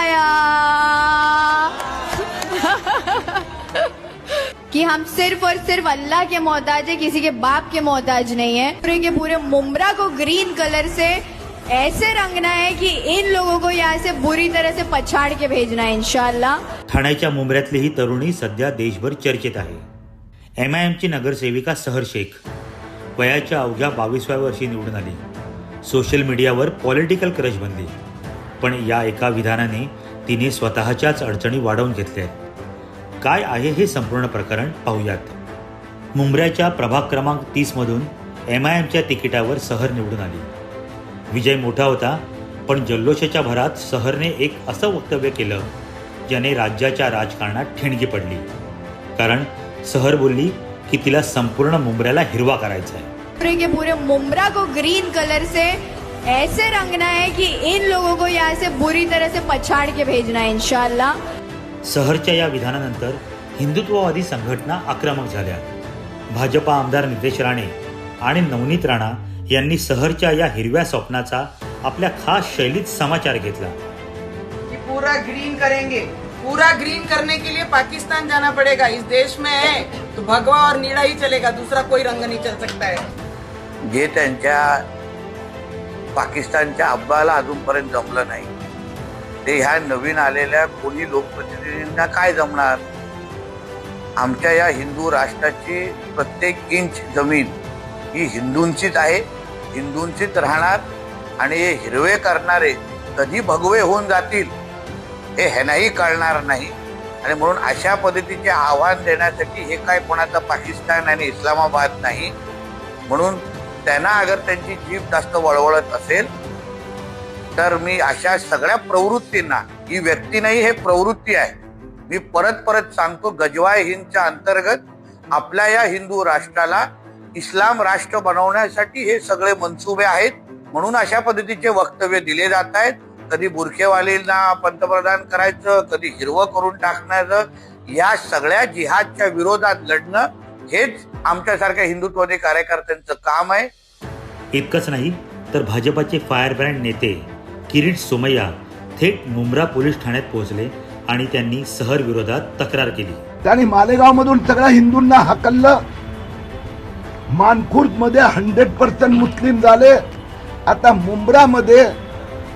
आया कि हम सिर्फ और सिर्फ अल्लाह के मोहताज है, किसी के बाप के मोहताज नहीं है। पूरे के पूरे मुंब्रा को ग्रीन कलर से ऐसे रंगना है कि इन लोगों को यहाँ से बुरी तरह से पछाड़ के भेजना है इंशाअल्लाह। ठाण्याच्या मुंब्र्यातली ही तरुणी सध्या देशभर चर्चेत आहे। MIMची नगरसेविका सहर शेख वयाच्या अवघ्या 22व्या वर्षी निवडून आली। सोशल मीडियावर पॉलिटिकल क्रश बनली, पण या एका विधानाने तिने स्वतःच्याच अडचणी वाढवून घेतल्या। काय आहे हे संपूर्ण प्रकरण पाहूयात। मुंब्र्याच्या प्रभाग क्रमांक 30 मधून MIMच्या तिकिटावर सहर निवडून आली। विजय मोठा होता, पण जल्लोषाच्या भरात सहरने एक असं वक्तव्य केलं ज्याने राज्याच्या राजकारणात ठिणगी पडली। कारण सहर बोलली की तिला संपूर्ण मुंब्र्याला हिरवा करायचा आहे। पूरे के पूरे मुंब्रा को ग्रीन कलर से ऐसे रंगना है कि इन लोगों को यहाँ से बुरी तरह से पछाड़ के भेजना है इंशाअल्लाह। सहरच्या या विधानानंतर हिंदुत्ववादी संघटना आक्रमक झाल्या। भाजपा आमदार नितेश राणे आणि नवनीत राणा यांनी सहरच्या या हिरव्या स्वप्नाचा आपल्या खास शैलीत समाचार घेतला। कि पूरा ग्रीन करेंगे, पूरा ग्रीन करने के लिए पाकिस्तान जाना पड़ेगा। इस देश में है तो भगवा और नीला ही चलेगा, दूसरा कोई रंग नहीं चल सकता है। जे त्यांच्या पाकिस्तानच्या अब्बाला अजूनपर्यंत जमलं नाही, ते ह्या नवीन आलेल्या कोणी लोकप्रतिनिधींना काय जमणार। आमच्या या हिंदू राष्ट्राची प्रत्येक इंच जमीन ही हिंदूंचीच आहे, हिंदूंचीच राहणार आणि हे हिरवे करणारे कधी भगवे होऊन जातील हे ह्यांनाही कळणार नाही। आणि म्हणून अशा पद्धतीचे आव्हान देण्यासाठी हे काय कोणाचं पाकिस्तान आणि इस्लामाबाद नाही। म्हणून त्यांना अगर त्यांची जीभ जास्त वळवळत असेल तर मी अशा सगळ्या प्रवृत्तींना, ही व्यक्ती नाही हे प्रवृत्ती आहे, मी परत परत सांगतो, गजवाय हिंदच्या अंतर्गत आपल्या या हिंदू राष्ट्राला इस्लाम राष्ट्र बनवण्यासाठी हे सगळे मनसुबे आहेत। म्हणून अशा पद्धतीचे वक्तव्य दिले जात आहेत। कधी बुरखेवालींना पंतप्रधान करायचं, कधी हिरवं करून टाकण्याचं, या सगळ्या जिहादच्या विरोधात लढणं हेच आमच्यासारख्या हिंदुत्ववादी कार्यकर्त्यांचं काम आहे। इतकंच नाही तर भाजपाचे फायर ब्रँड नेते किरीट सोमय्या थेट मुंब्रा पोलीस ठाण्यात पोहोचले आणि त्यांनी सहर विरोधात तक्रार केली। त्यांनी मालेगाव मधून सगळ्या हिंदूंना हाकललं। मानखुर्द मध्ये 100% मुस्लिम झाले। आता मुंब्रा मध्ये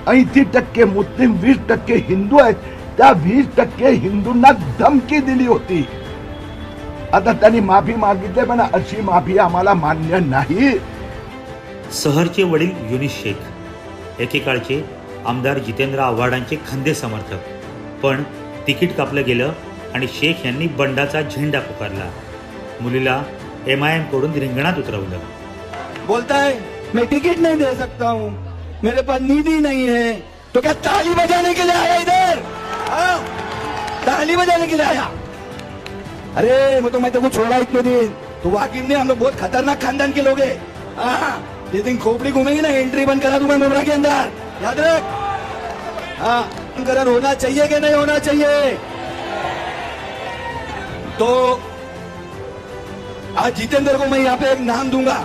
80% मुस्लिम, 20% हिंदू आहेत। त्या 20% हिंदूंना धमकी दिली होती। आता त्यांनी माफी मागितली, पण अशी माफी आम्हाला मान्य नाही। सहरचे वडील युनिस शेख एकेकाळचे आमदार जितेंद्र आव्हाडांचे खंदे समर्थक, पण तिकीट कापलं गेलं आणि शेख यांनी बंडाचा झेंडा पुकारला। मुलीला MIM कडून रिंगणात उतरवलं। बोलता है मैं टिकट नहीं दे सकता हूँ, मेरे पास निधि नहीं है, तो क्या ताली बजाने के लिए आया इधर? ताली बजाने के लिए आया? अरे मैं तेरे को छोड़ा इतने दिन, तो वाकिफ नहीं, हम लोग बहुत खतरनाक खानदान के लोग हैं। जिस दिन खोपड़ी घूमेंगे ना, एंट्री बंद करा दूंगा मुंब्रा के अंदर, याद रख। हाँ, करण होना चाहिए कि नहीं होना चाहिए? तो आज जितेंद्र को मैं यहाँ पे एक नाम दूंगा।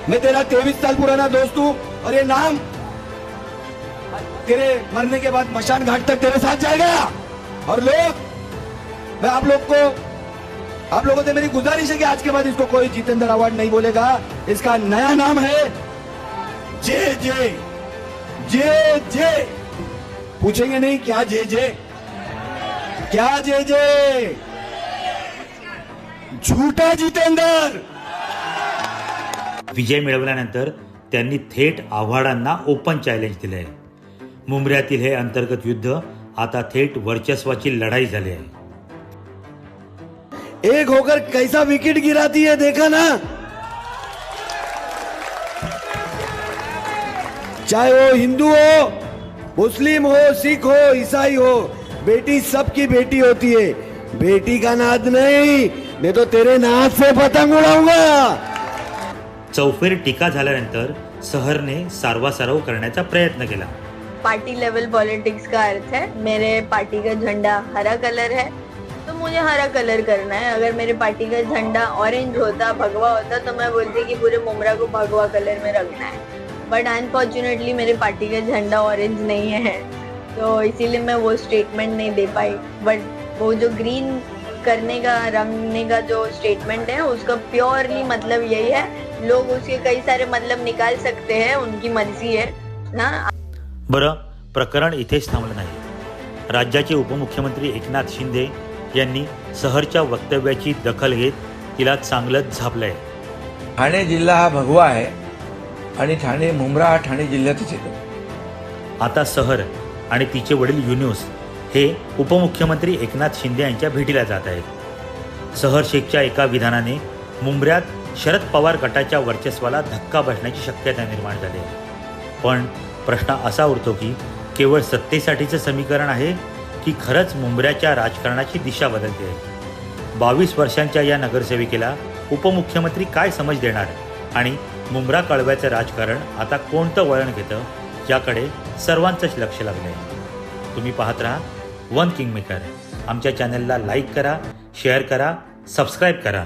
मैं तेरा 23 साल पुराना दोस्त हूं और ये नाम तेरे मरने के बाद मशान घाट तक तेरे साथ जाएगा। और लोग, मैं आप लोगों से मेरी गुजारिश है कि आज के बाद इसको कोई जितेंद्र अवार्ड नहीं बोलेगा। इसका नया नाम है जे जे जे जे। पूछेंगे नहीं क्या जे जे, क्या जे जे? झूठा जितेंद्र। विजय मिळवल्यानंतर त्यांनी थेट आव्हाडांना ओपन चॅलेंज दिलंय। मुंब्र्यातील हे अंतर्गत युद्ध आता थेट वर्चस्वाची लढाई झाली आहे। एक होकर कैसा विकेट गिराती है, देखा ना? चाहे वो हिंदू हो, मुस्लिम हो, सिख हो, ईसाई हो, बेटी सबकी बेटी होती है। बेटी का नाद नहीं तो तेरे नाद से पतंग उड़ाऊंगा। चौफेर टीका झाल्यानंतर सहरने सारवासारव करण्याचा प्रयत्न केला। पार्टी लेवल पॉलिटिक्स का अर्थ है, मेरे पार्टी का झंडा हरा कलर है तो मुझे हरा कलर करना है। अगर मेरे पार्टी का झंडा ऑरेंज होता, भगवा होता, तो मैं बोलती कि पूरे मुंब्रा को भगवा कलर में रखना है। बट अनफॉर्चुनेटली मेरे पार्टी का झंडा ऑरेंज नहीं है, तो इसीलिए मैं वो स्टेटमेंट नहीं दे पाई। बट वो जो ग्रीन करने का, रंगने का जो स्टेटमेंट है उसका प्योरली मतलब यही है। लोग उसके कई सारे मतलब निकाल सकते हैं, उनकी मर्जी है ना। बरं, प्रकरण इथेच थांबलं नाही. राज्याचे उपमुख्यमंत्री एकनाथ शिंदे यांनी सहरच्या वक्तव्याची दखल घेत तिला चांगलंच झापलंय. ठाणे जिल्हा हा भगवा आहे आणि ठाणे मुंब्रा हा ठाणे जिल्ह्यातच येतो. आता सहर आणि तिचे वडील युनूस हे उपमुख्यमंत्री एकनाथ शिंदे यांच्या भेटीला जात आहेत. सहर शेखच्या एका विधानाने मुंब्र्यात शरद पवार गटाच्या वर्चस्वाला धक्का बसण्याची शक्यता निर्माण झाली आहे. पण प्रश्न असा उरतो की केवळ सत्तेसाठीचं समीकरण आहे की खरंच मुंब्र्याच्या राजकारणाची दिशा बदलते आहे. 22 वर्षांच्या या नगरसेविकेला उपमुख्यमंत्री काय समज देणार आणि मुंब्रा कळव्याचं राजकारण आता कोणतं वळण घेतं याकडे सर्वांचंच लक्ष लागलंय. तुम्ही पाहत राहा वन किंगमेकर. आमच्या चॅनलला लाईक करा, शेअर करा, सबस्क्राईब करा.